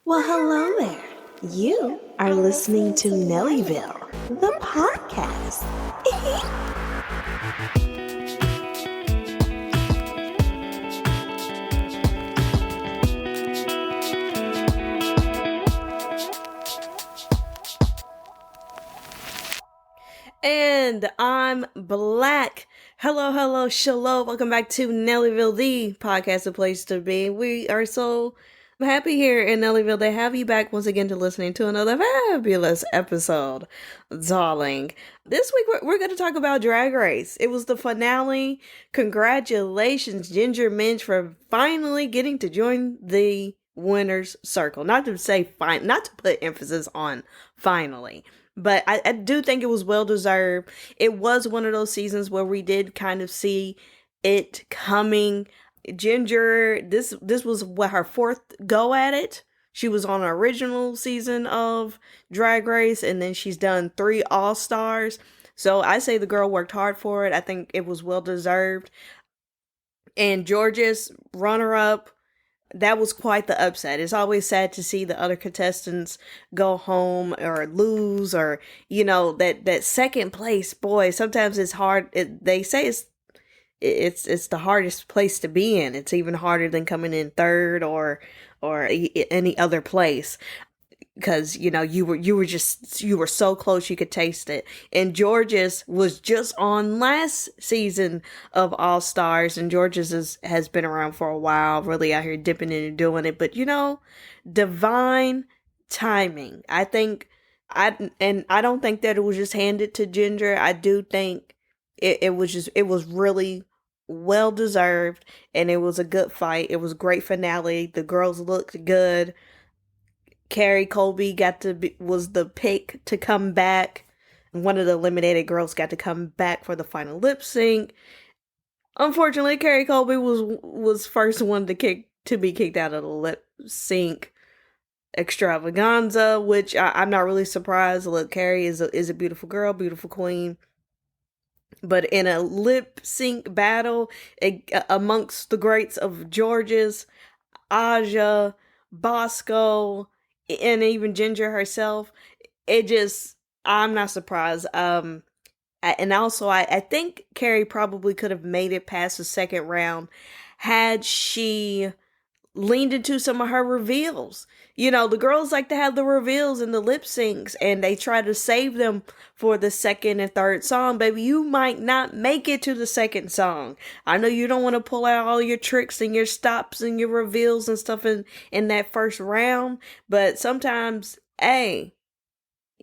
Well, hello there. You are listening to Nellyville, the podcast. And I'm Black. Hello, shalom. Welcome back to Nellyville, the podcast, the place to be. We are so happy here in Nellyville to have you back once again to listening to another fabulous episode, darling. This week we're going to talk about Drag Race. It was the finale. Congratulations, Ginger Minj, for finally getting to join the winner's circle. Not to say fine, not to put emphasis on finally. But I do think it was well deserved. It was one of those seasons where we did kind of see it coming. Ginger, this was what, her fourth go at it. She was on an original season of Drag Race, and then she's done 3 All-Stars. So I say the girl worked hard for it. I think it was well deserved. And George's runner-up, that was quite the upset. It's always sad to see the other contestants go home or lose, or, you know, that second place, boy, sometimes it's hard. They say it's the hardest place to be in. It's even harder than coming in third or any other place. Because, you know, you were so close, you could taste it. And George's was just on last season of All Stars, and George's has been around for a while, really out here dipping in and doing it. But, you know, divine timing. I don't think that it was just handed to Ginger. I do think it was really well deserved, and it was a good fight. It was a great finale. The girls looked good. Carrie Colby was the pick to come back. One of the eliminated girls got to come back for the final lip sync. Unfortunately, Carrie Colby was first one to be kicked out of the lip sync extravaganza, which I'm not really surprised. Look, Carrie is a beautiful girl, beautiful queen. But in a lip sync battle amongst the greats of George's, Aja, Bosco, and even Ginger herself, I'm not surprised. And also, I think Carrie probably could have made it past the second round had she leaned into some of her reveals. You know, the girls like to have the reveals in the lip syncs, and they try to save them for the second and third song. Baby, you might not make it to the second song. I know you don't want to pull out all your tricks and your stops and your reveals and stuff in that first round, but sometimes, hey,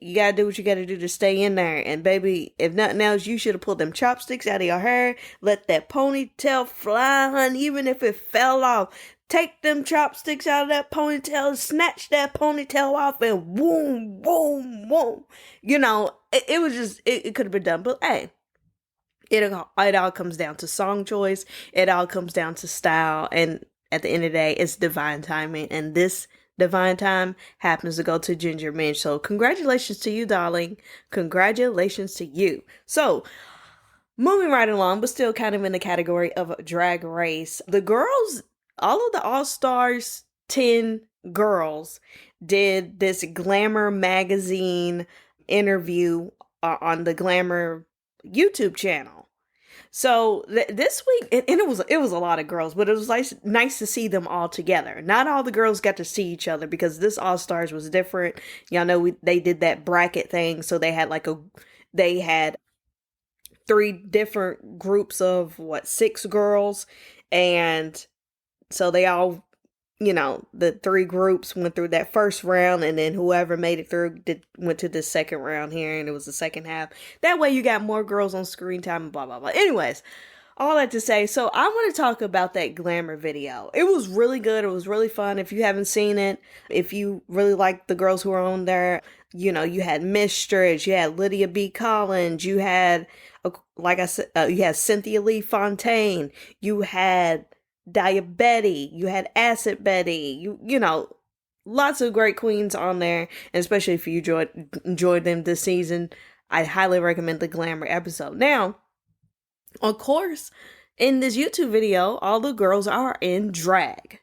you gotta do what you gotta do to stay in there. And baby, if nothing else, you should have pulled them chopsticks out of your hair, let that ponytail fly, honey, even if it fell off. Take them chopsticks out of that ponytail, snatch that ponytail off, and boom, boom, boom. You know, it was just, it could have been done. But hey, it all comes down to song choice. It all comes down to style. And at the end of the day, it's divine timing. And this divine time happens to go to Ginger Minj. So congratulations to you, darling. Congratulations to you. So, moving right along, but still kind of in the category of Drag Race. The girls, all of the All-Stars 10 girls did this Glamour magazine interview on the Glamour YouTube channel. So this week, and it was a lot of girls, but it was nice to see them all together. Not all the girls got to see each other because this All-Stars was different. Y'all know they did that bracket thing, so they had 3 different groups of 6 girls, and so they all, you know, the 3 groups went through that first round, and then whoever made it through went to the second round here, and it was the second half. That way you got more girls on screen time and blah, blah, blah. Anyways, all that to say, so I want to talk about that Glamour video. It was really good. It was really fun. If you haven't seen it, if you really like the girls who are on there, you know, you had Mistress, you had Lydia B. Collins, you had, like I said, you had Cynthia Lee Fontaine, you had Diabetti, you had Acid Betty, you know, lots of great queens on there, and especially if you enjoyed them this season, I highly recommend the Glamour episode. Now, of course, in this YouTube video, all the girls are in drag.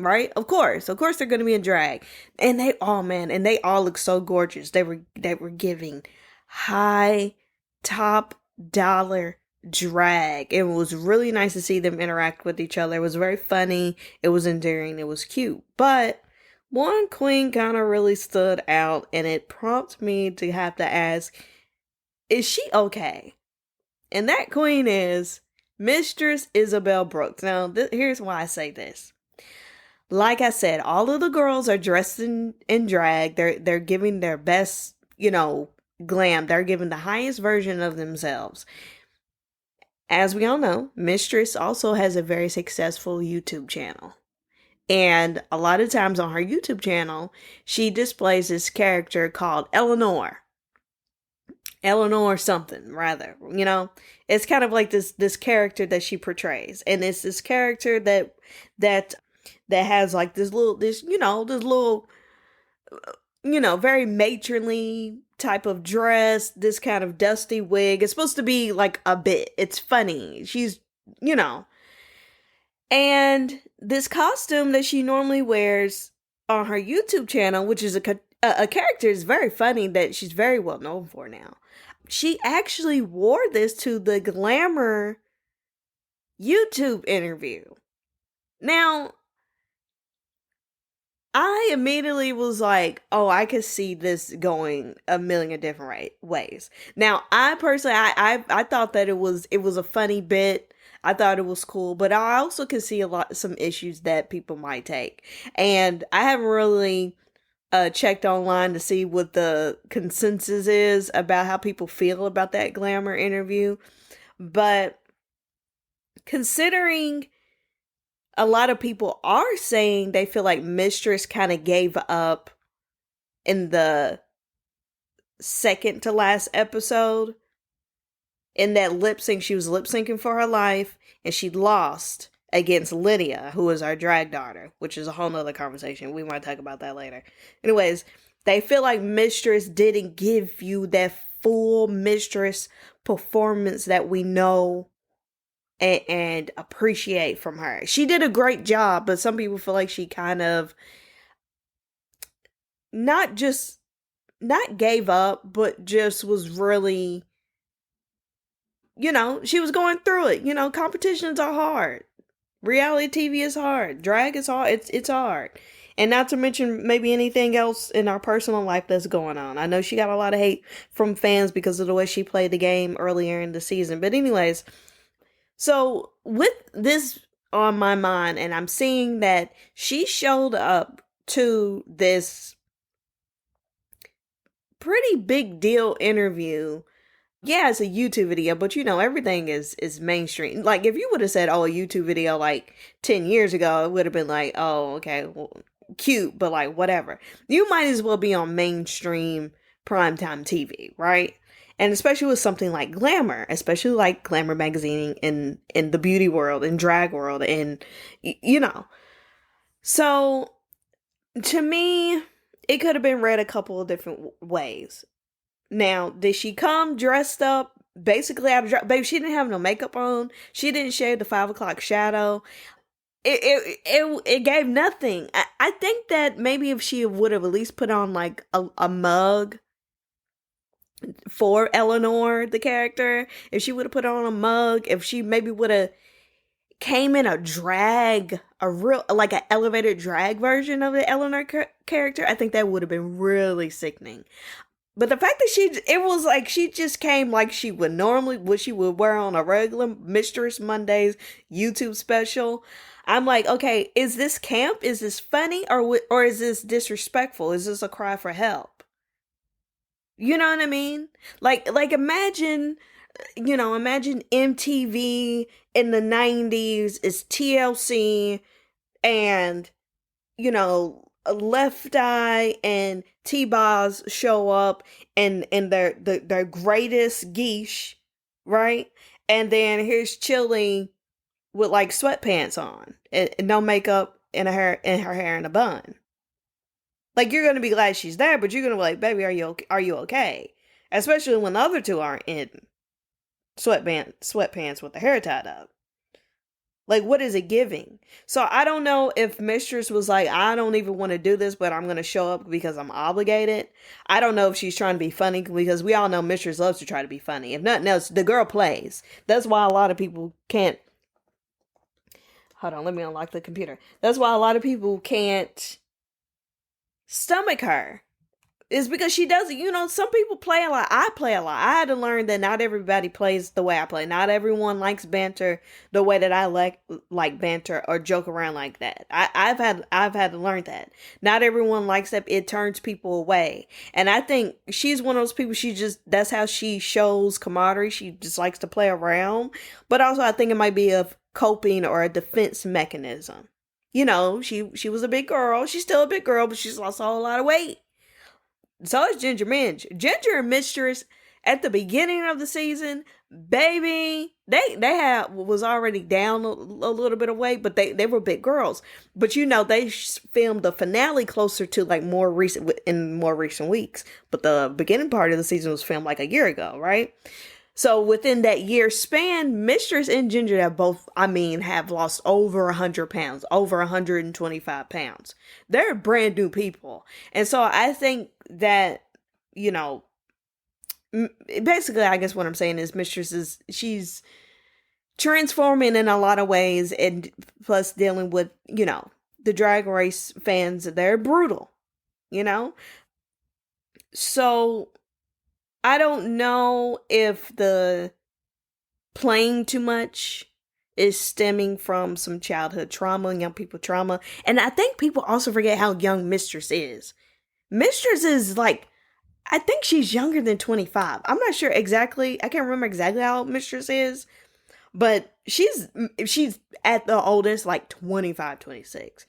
right? Of course they're going to be in drag, and they all look so gorgeous. They were giving high top dollar drag. It was really nice to see them interact with each other. It was very funny, it was endearing, it was cute. But one queen kind of really stood out, and it prompted me to have to ask, is she okay? And that queen is Mistress Isabel Brooks. Now, here's why I say this. Like I said, all of the girls are dressed in drag. They're giving their best, glam. They're giving the highest version of themselves. As we all know, Mistress also has a very successful YouTube channel. And a lot of times on her YouTube channel, she displays this character called Eleanor something, rather. It's kind of like this character that she portrays. And it's this character that has like this little very matronly type of dress, this kind of dusty wig. It's supposed to be like a bit. It's funny. She's, and this costume that she normally wears on her YouTube channel, which is a character is very funny that she's very well known for now. She actually wore this to the Glamour YouTube interview. Now, I immediately was like, oh, I could see this going a million different ways. Now, I personally, I thought that it was a funny bit. I thought it was cool, but I also could see some issues that people might take. And I haven't really checked online to see what the consensus is about how people feel about that Glamour interview. But considering a lot of people are saying they feel like Mistress kind of gave up in the second to last episode. In that lip sync, she was lip syncing for her life, and she lost against Lydia, who is our drag daughter, which is a whole nother conversation. We might talk about that later. Anyways, they feel like Mistress didn't give you that full Mistress performance that we know and appreciate from her. She did a great job, but some people feel like she kind of not gave up, but just was really, she was going through it. Competitions are hard. Reality TV is hard. Drag is hard. It's hard. And not to mention maybe anything else in our personal life that's going on. I know she got a lot of hate from fans because of the way she played the game earlier in the season. But anyways, so with this on my mind, and I'm seeing that she showed up to this pretty big deal interview. Yeah, it's a YouTube video, but everything is mainstream. Like, if you would have said, oh, a YouTube video like 10 years ago, it would have been like, oh, okay, well, cute, but like, whatever. You might as well be on mainstream primetime TV, right? And especially with something like Glamour, especially like Glamour magazine in the beauty world and drag world, and So, to me, it could have been read a couple of different ways. Now, did she come dressed up, basically out of dress? Baby, she didn't have no makeup on. She didn't shave the 5 o'clock shadow. It gave nothing. I think that maybe if she would have at least put on like a mug for Eleanor, the character, if she would have put on a mug, if she maybe would have came in a real, like an elevated drag version of the Eleanor character, I think that would have been really sickening. But the fact that it was like she just came like she would normally, what she would wear on a regular Mistress Mondays YouTube special. I'm like, okay, is this camp? Is this funny? Or is this disrespectful? Is this a cry for help? You know what I mean? Like imagine MTV in the 90s is TLC and, Left Eye and T-Boz show up and their greatest geesh, right? And then here's Chili with like sweatpants on and no makeup and her hair in a bun. Like, you're gonna be glad she's there, but you're gonna be like, baby, are you okay? Especially when the other two aren't in sweatpants with the hair tied up. Like, what is it giving? So I don't know if Mistress was like, I don't even want to do this, but I'm going to show up because I'm obligated. I don't know if she's trying to be funny, because we all know Mistress loves to try to be funny. If nothing else, the girl plays. That's why a lot of people can't. Hold on, let me unlock the computer. That's why a lot of people can't stomach her. It's because she doesn't, some people play a lot. I play a lot. I had to learn that not everybody plays the way I play. Not everyone likes banter the way that I like banter or joke around like that. I've had to learn that. Not everyone likes that. It turns people away. And I think she's one of those people, that's how she shows camaraderie. She just likes to play around. But also I think it might be a coping or a defense mechanism. She was a big girl. She's still a big girl, but she's lost a whole lot of weight. So is Ginger Minj. Ginger and Mistress at the beginning of the season, baby, they was already down a little bit of weight, but they were big girls. But they filmed the finale closer to like in more recent weeks. But the beginning part of the season was filmed like a year ago, right? So within that year span, Mistress and Ginger have lost over 100 pounds, over 125 pounds. They're brand new people. And so I think that, basically, I guess what I'm saying is Mistress she's transforming in a lot of ways, and plus dealing with, the Drag Race fans. They're brutal, So I don't know if the playing too much is stemming from some childhood trauma, young people trauma. And I think people also forget how young Mistress is. Mistress is like, I think she's younger than 25. I'm not sure exactly. I can't remember exactly how old Mistress is. But she's at the oldest, like 25, 26.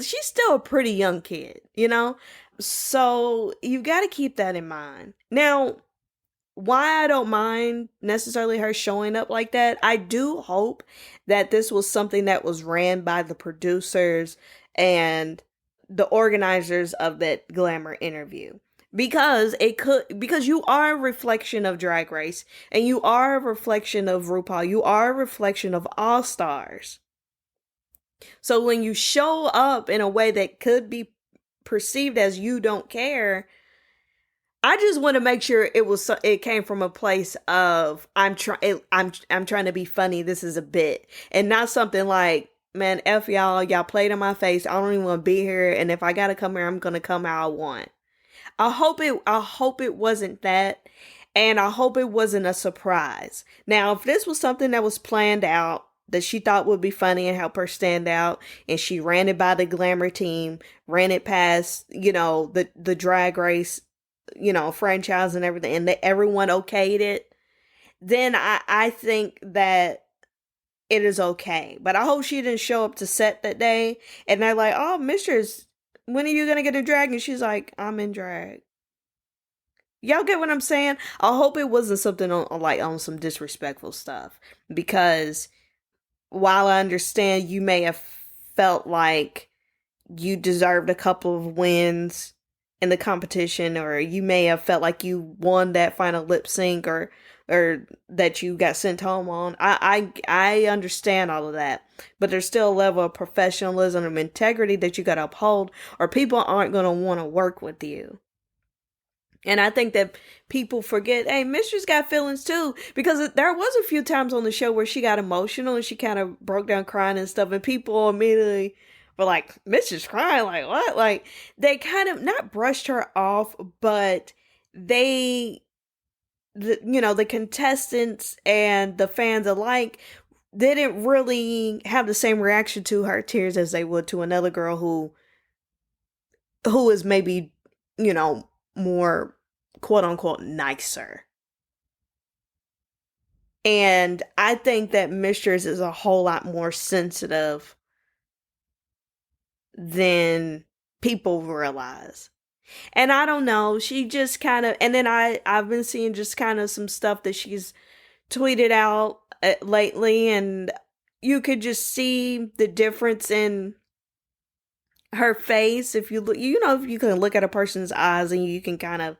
She's still a pretty young kid, So you got to keep that in mind. Now, why I don't mind necessarily her showing up like that, I do hope that this was something that was ran by the producers and the organizers of that Glamour interview. Because you are a reflection of Drag Race, and you are a reflection of RuPaul. You are a reflection of All Stars. So when you show up in a way that could be perceived as you don't care, I just want to make sure it came from a place of I'm trying to be funny. This is a bit, and not something like, man, F y'all played in my face. I don't even want to be here, and if I gotta come here, I'm gonna come how I want. I hope it wasn't that, and I hope it wasn't a surprise. Now, if this was something that was planned out, that she thought would be funny and help her stand out, and she ran it by the Glamour team, ran it past, the Drag Race, franchise and everything, and that everyone okayed it, then I think that it is okay. But I hope she didn't show up to set that day, and they're like, oh, Mistress, when are you gonna get a drag? And she's like, I'm in drag. Y'all get what I'm saying? I hope it wasn't something on some disrespectful stuff, because while I understand you may have felt like you deserved a couple of wins in the competition, or you may have felt like you won that final lip sync, or that you got sent home on. I understand all of that, but there's still a level of professionalism and integrity that you got to uphold, or people aren't going to want to work with you. And I think that people forget, hey, Mistress got feelings too, because there was a few times on the show where she got emotional and she kind of broke down crying and stuff, and people immediately were like, Mistress crying? Like, what? Like, they kind of not brushed her off, but the contestants and the fans alike didn't really have the same reaction to her tears as they would to another girl who is maybe, more quote unquote nicer. And I think that Mistress is a whole lot more sensitive than people realize. And I don't know, she just kind of, and then I've been seeing just kind of some stuff that she's tweeted out lately, and you could just see the difference in her face. If you look, if you can look at a person's eyes, and you can kind of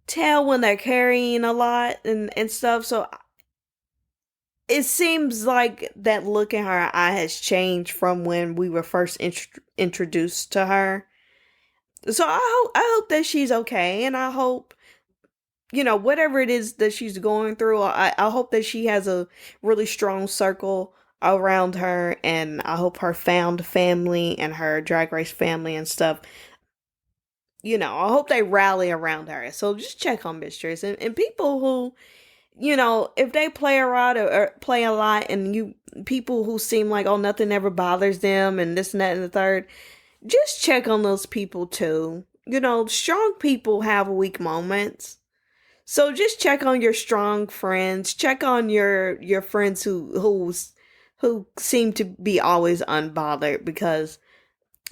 tell when they're carrying a lot and stuff. So it seems like that look in her eye has changed from when we were first introduced to her. So I hope that she's okay, and I hope, whatever it is that she's going through, I hope that she has a really strong circle around her, and I hope her found family and her drag race family and stuff, I hope they rally around her. So just check on Mistress, and people who, if they play a lot, or play a lot, and people who seem like, oh, nothing ever bothers them and this and that and the third, just check on those people too. Strong people have weak moments. So just check on your strong friends. Check on your friends who seem to be always unbothered, because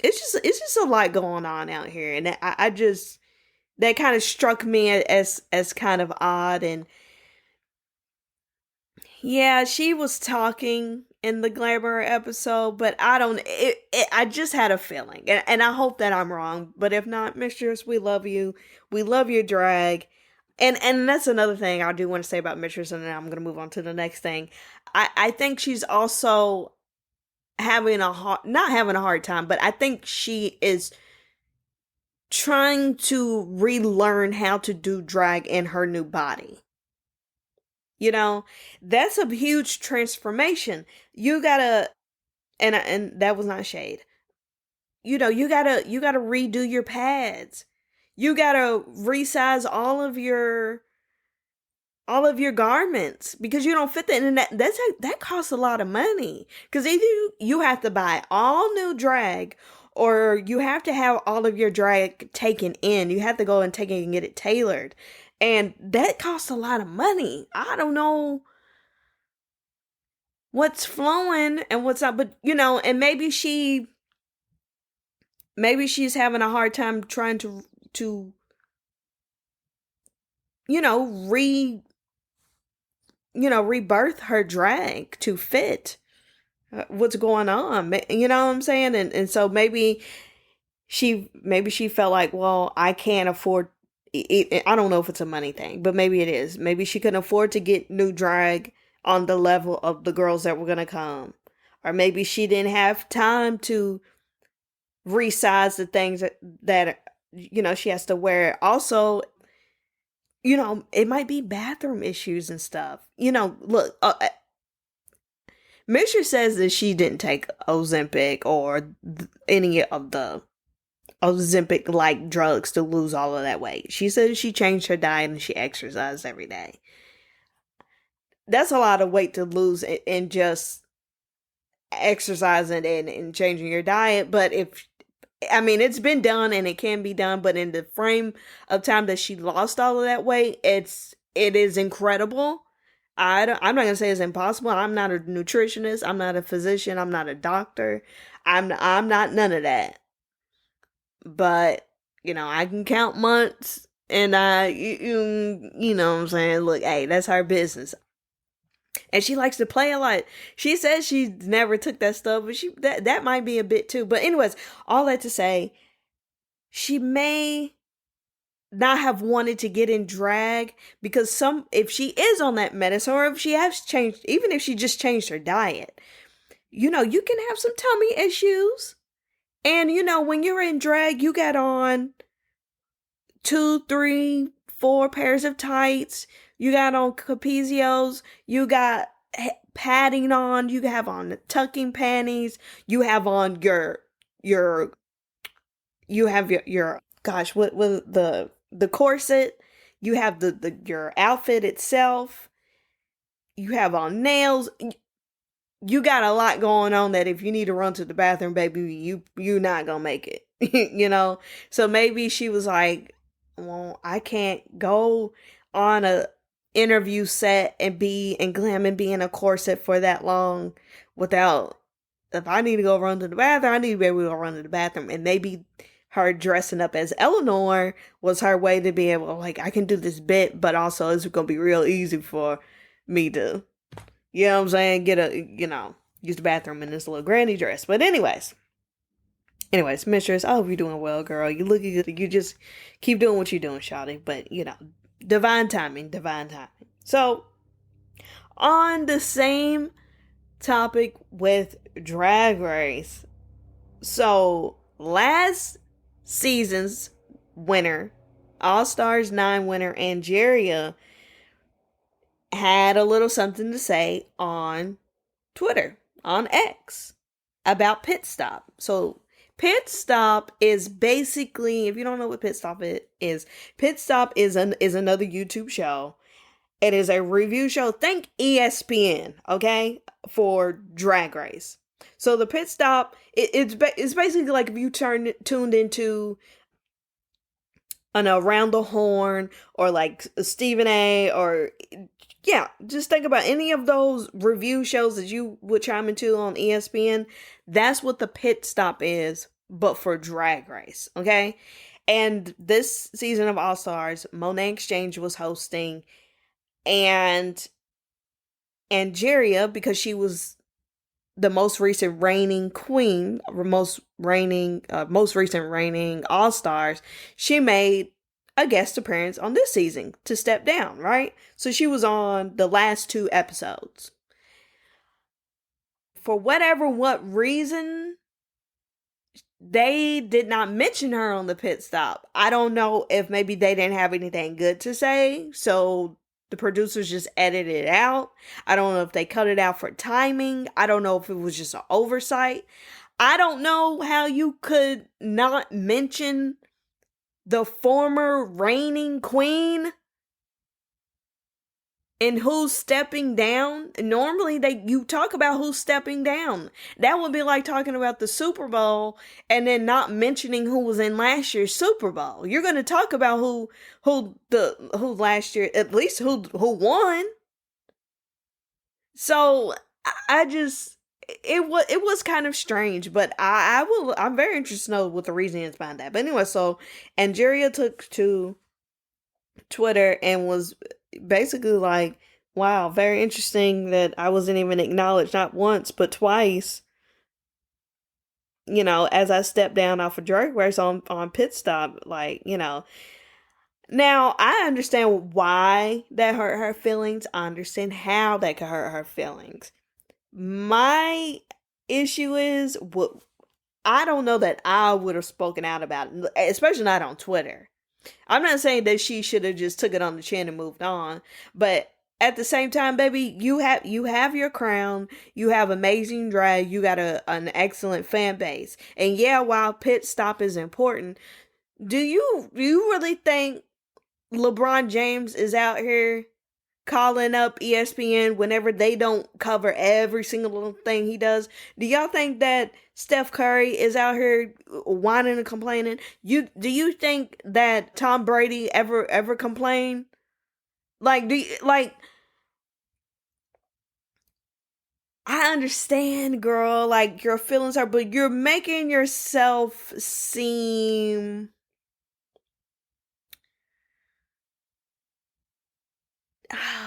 it's just a lot going on out here, and I just, that kind of struck me as kind of odd. And yeah, she was talking in the Glamour episode, but I don't. I just had a feeling, and I hope that I'm wrong. But if not, Mistress, we love you. We love your drag, and that's another thing I do want to say about Mistress, and then I'm gonna move on to the next thing. I think she's also not having a hard time, but I think she is trying to relearn how to do drag in her new body. That's a huge transformation. You gotta, and that was not shade. You gotta redo your pads. You gotta resize all of your garments, because you don't fit that, and that costs a lot of money. Because either you have to buy all new drag, or you have to have all of your drag taken in. You have to go and take it and get it tailored. And that costs a lot of money. I don't know what's flowing and what's not, but and maybe she's having a hard time trying to rebirth her drag to fit what's going on. You know what I'm saying? And so maybe she felt like, well, I can't afford it. I don't know if it's a money thing, but maybe it is. Maybe she couldn't afford to get new drag on the level of the girls that were going to come. Or maybe she didn't have time to resize the things that she has to wear. Also, it might be bathroom issues and stuff. Look, Misha says that she didn't take Ozempic or any of the Ozempic like drugs to lose all of that weight. She said she changed her diet and she exercised every day. That's a lot of weight to lose in just exercising and changing your diet. But it's been done and it can be done, but in the frame of time that she lost all of that weight, it is incredible. I'm not gonna say it's impossible. I'm not a nutritionist. I'm not a physician. I'm not a doctor. I'm not none of that. But I can count months, and you know what I'm saying. Look, hey, that's her business. And she likes to play a lot. She says she never took that stuff, but that might be a bit too. But anyways, all that to say, she may not have wanted to get in drag because if she is on that medicine, or if she has changed, even if she just changed her diet, you can have some tummy issues. And when you're in drag, you got on 2, 3, 4 pairs of tights. You got on capezios. You got padding on. You have on tucking panties. You have on your gosh, what the corset. You have your outfit itself. You have on nails. You got a lot going on that if you need to run to the bathroom, baby, you're not gonna make it. So maybe she was like, well, I can't go on a interview set and be in glam and be in a corset for that long without, if I need to go run to the bathroom, I need to be able to go run to the bathroom. And maybe her dressing up as Eleanor was her way to be able, like, I can do this bit, but also it's gonna be real easy for me to, you know what I'm saying, use the bathroom in this little granny dress. But anyways, Mistress, I hope you're doing well, girl. You look good. You just keep doing what you're doing, shawty. But, divine timing. So, On the same topic with Drag Race. So, last season's winner, All Stars 9 winner, Angeria, had a little something to say on Twitter, on X, about Pit Stop. So, Pit Stop is basically, if you don't know what Pit Stop is, Pit Stop is another YouTube show. It is a review show. Think ESPN, okay, for Drag Race. So the Pit Stop, it's basically like if you tuned into an Around the Horn or like Stephen A. or yeah, just think about any of those review shows that you would chime into on ESPN. That's what the Pit Stop is, but for Drag Race, okay? And this season of All Stars, Monet Exchange was hosting, and Angeria, because she was the most recent reigning queen, most recent reigning All Stars, she made a guest appearance on this season to step down, right? So she was on the last 2 episodes. For what reason, they did not mention her on the Pit Stop. I don't know if maybe they didn't have anything good to say, so the producers just edited it out. I don't know if they cut it out for timing. I don't know if it was just an oversight. I don't know how you could not mention the former reigning queen and who's stepping down. Normally you talk about who's stepping down. That would be like talking about the Super Bowl and then not mentioning who was in last year's Super Bowl. You're going to talk about who last year, at least who won. So I just, it was kind of strange, but I'm very interested to know what the reason is behind that. But anyway, so Angeria took to Twitter and was basically like, wow, very interesting that I wasn't even acknowledged not once but twice, as I stepped down off of Drag Race on Pit Stop. Now I understand why that hurt her feelings. I understand how that could hurt her feelings. My issue is, I don't know that I would have spoken out about it, especially not on Twitter. I'm not saying that she should have just took it on the chin and moved on, but at the same time, baby, you have your crown, you have amazing drag, you got an excellent fan base, and yeah, while Pit Stop is important, do you really think LeBron James is out here calling up ESPN whenever they don't cover every single little thing he does? Do y'all think that Steph Curry is out here whining and complaining? Do you think that Tom Brady ever complained? I understand, girl, like your feelings are, but you're making yourself seem,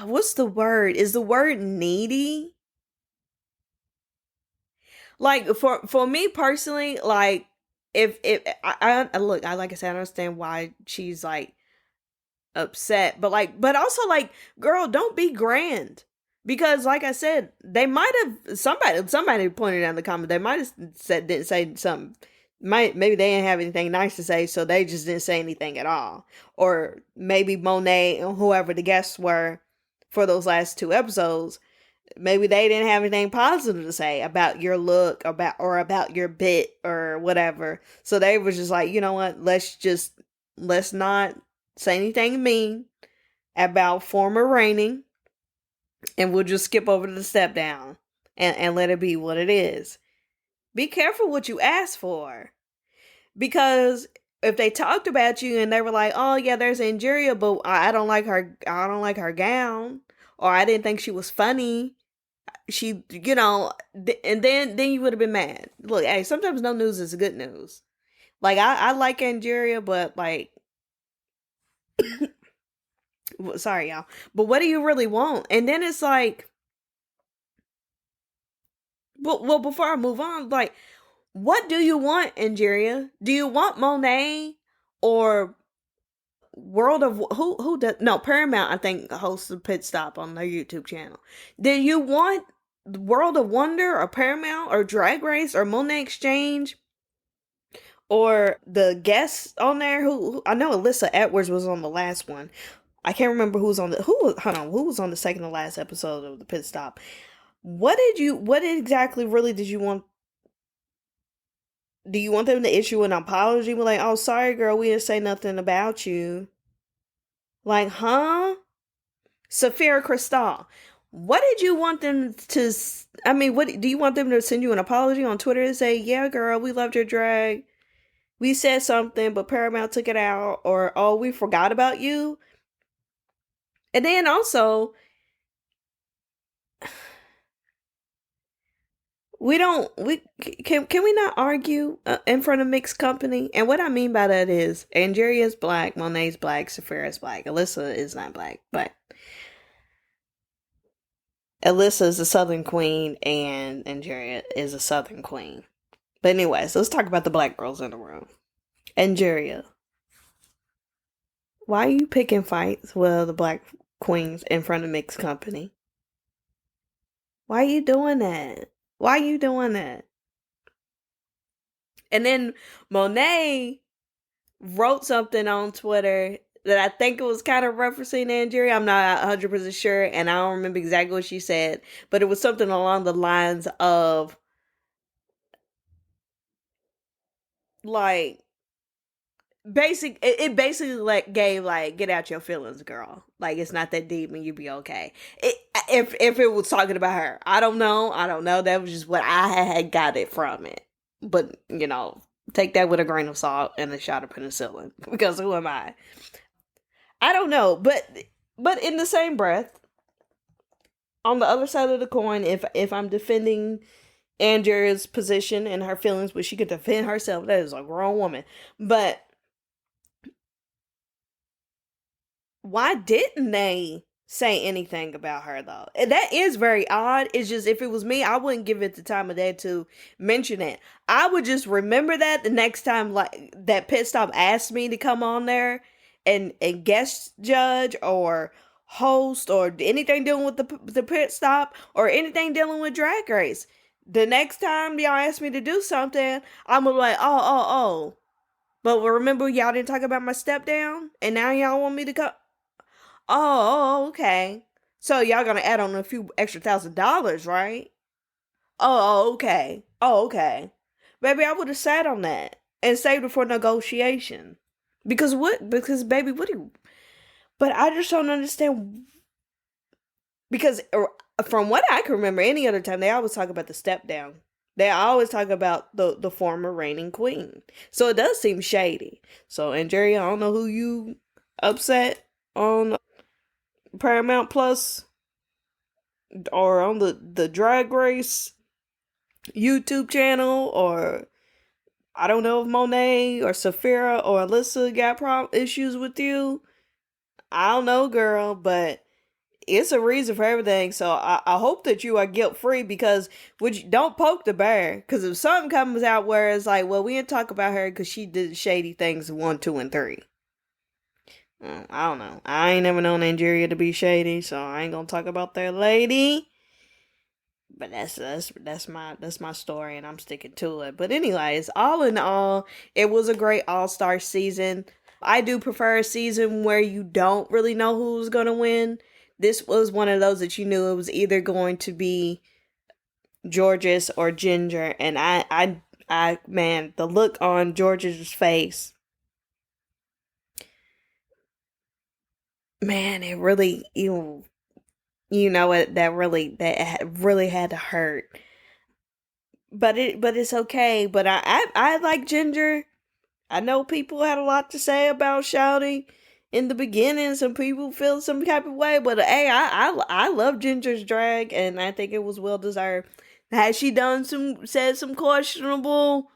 what's the word? Is the word needy? Like for me personally, like if I look, like I said, I understand why she's like upset, but also like, girl, don't be grand. Because like I said, they might have somebody pointed out in the comment, they might have didn't say something. Maybe they didn't have anything nice to say, so they just didn't say anything at all. Or maybe Monet and whoever the guests were for those last 2 episodes, maybe they didn't have anything positive to say about your look, about your bit or whatever. So they was just like, you know what, let's not say anything mean about former reigning, and we'll just skip over to the step down and let it be what it is. Be careful what you ask for, because if they talked about you and they were like, oh yeah, there's Angeria, but I don't like her gown, or I didn't think she was funny, she, and then you would have been mad. Look, hey, sometimes no news is good news. Like, I like Angeria, but like, sorry y'all, but what do you really want? And then it's like, well, before I move on, like, what do you want, Angeria? Do you want Monet or World of who does no Paramount, I think, hosts a pit stop on their YouTube channel. Do you want World of Wonder or Paramount or Drag Race or Monet Exchange or the guests on there? Who I know Alyssa Edwards was on the last one. I can't remember who was on the who was on the second to last episode of the pit stop. What exactly really did you want? Do you want them to issue an apology? We're like, oh, sorry, girl, we didn't say nothing about you. Like, huh? Saphira Cristal, what did you want them to? I mean, what do you want them to send you an apology on Twitter and say, yeah, girl, we loved your drag. We said something, but Paramount took it out, or oh, we forgot about you. And then also, we can we not argue in front of mixed company? And what I mean by that is Angeria is black, Monet's black, Saphira is black, Alyssa is not black, but Alyssa is a Southern queen and Angeria is a Southern queen. But anyways, let's talk about the black girls in the room. Angeria, why are you picking fights with the black queens in front of mixed company? Why are you doing that? Why are you doing that? And then Monet wrote something on Twitter that I think it was kind of referencing Angeria. I'm not 100% sure, and I don't remember exactly what she said, but it was something along the lines of, like, it basically like gave like, get out your feelings, girl. Like, it's not that deep and you be okay. If it was talking about her, I don't know. That was just what I had got it from it. But take that with a grain of salt and a shot of penicillin, because who am I? I don't know, but in the same breath, on the other side of the coin, if I'm defending Angeria's position and her feelings, but she could defend herself, that is a grown woman. But why didn't they say anything about her, though? And that is very odd. It's just, if it was me, I wouldn't give it the time of day to mention it. I would just remember that the next time, like, that pit stop asked me to come on there and guest judge or host or anything dealing with the pit stop or anything dealing with Drag Race. The next time y'all ask me to do something, I'm gonna be like, oh. But remember, y'all didn't talk about my step down, and now y'all want me to come. Oh, okay. So y'all gonna add on a few extra $1,000, right? Oh, okay. Oh, okay. Baby, I would have sat on that and saved it for negotiation. Because baby, what do you... But I just don't understand. Because from what I can remember, any other time, they always talk about the step down. They always talk about the former reigning queen. So it does seem shady. So, Angeria, I don't know who you upset on Paramount Plus or on the Drag Race YouTube channel, or I don't know if Monet or Saphira or Alyssa got issues with you. I don't know, girl, but it's a reason for everything. So I hope that you are guilt free, because don't poke the bear. Because if something comes out where it's like, well, we didn't talk about her because she did shady things 1, 2, and 3. I don't know. I ain't never known Angeria to be shady, so I ain't gonna talk about that lady. But that's my story, and I'm sticking to it. But anyways, all in all, it was a great all-star season. I do prefer a season where you don't really know who's gonna win. This was one of those that you knew it was either going to be Georges or Ginger, and I man, the look on Georges' face, man, it really, that really had to hurt. But it's okay. But I like Ginger. I know people had a lot to say about Shouty in the beginning. Some people feel some type of way, but hey, I love Ginger's drag, and I think it was well deserved. Has she said some questionable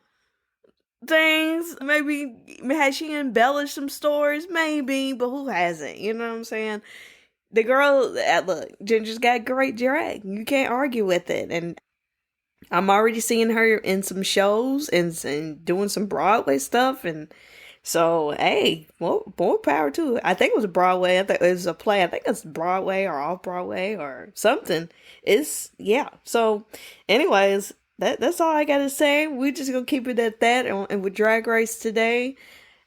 things? Maybe has she embellished some stories? Maybe, but who hasn't? You know what I'm saying? The girl, look, Ginger's got great drag. You can't argue with it, and I'm already seeing her in some shows and doing some Broadway stuff, and So hey, more power to it. I think it was Broadway. I think it was a play. I think it's Broadway or off Broadway or something. It's yeah. So, anyways, that's all I gotta say. We just gonna keep it at that. And with Drag Race today,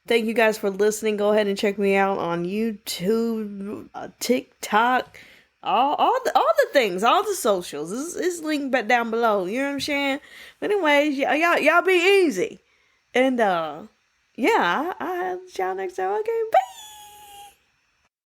thank you guys for listening. Go ahead and check me out on YouTube, TikTok, all the things, all the socials. It's linked back down below. You know what I'm saying? But anyways, y'all be easy. And yeah, I'll see y'all next time. Okay, bye.